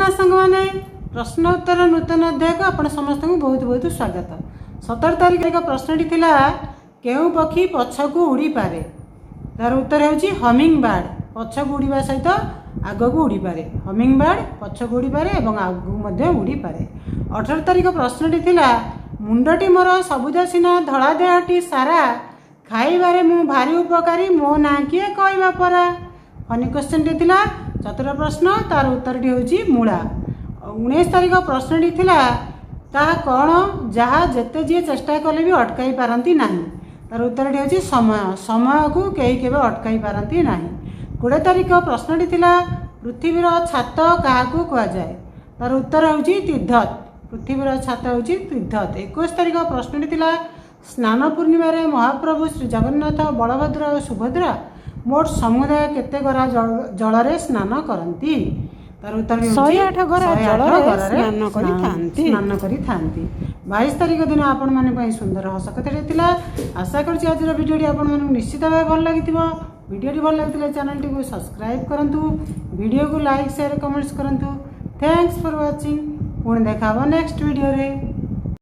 ना सांग मैंने प्रश्न उत्तर नूतन अध्याय को आपण समस्त को बहुत बहुत स्वागत। 17 तारिख एक प्रश्नटी थिला केउ पक्षी पछकू उड़ी पारे तार उत्तर होची हमिंग बर्ड पछकू उड़ीबा सहित आगकू उड़ी पारे। हमिंग बर्ड पछकू उड़ी पारे एवं आगकू मध्ये उड़ी पारे। 18 तारिख प्रश्नटी थिला मुंडटी मोर सबुज सीना धड़ा देहटी सारा खाइबारे मु भारी उपकारी मो ना किए कहवा परा। फनी क्वेश्चन टी थिला चतुर प्रश्न तार उत्तर टी होची मूला। 19 तारिख प्रश्नटी थिला ताहा कौन जहाँ जेते जी चेष्टा कले भी अटकाई पारती ना तार उत्तर टी होची समय समय को कई केबे अटकाई पारती ना। 20 तारिख प्रश्नटी थिला पृथ्वीर छात क्या कह जाए तार उत्तर होची तीर्थत। पृथ्वीर छात होची तीर्थत। 21 तारिख प्रश्नटी थिला स्नान पूर्णिमा रे महाप्रभु श्री जगन्नाथ बलभद्र और सुभद्रा मोट समुदाय केते गरा जल रे स्नान करती तार उत्तर 108 गरा स्नान करी थांती। 22 तारिख दिन आपण माने सुंदर हस कथाटे थिला। आशा करछि आज वीडियो आपण माने निश्चित भाव भल लागिथिबो। वीडियो भल लागिथिले चैनल को सब्सक्राइब करंतु, वीडियो को लाइक शेयर कमेंट्स करंतु। Thanks for watching. पुणी देखा नेक्स्ट वीडियो रे।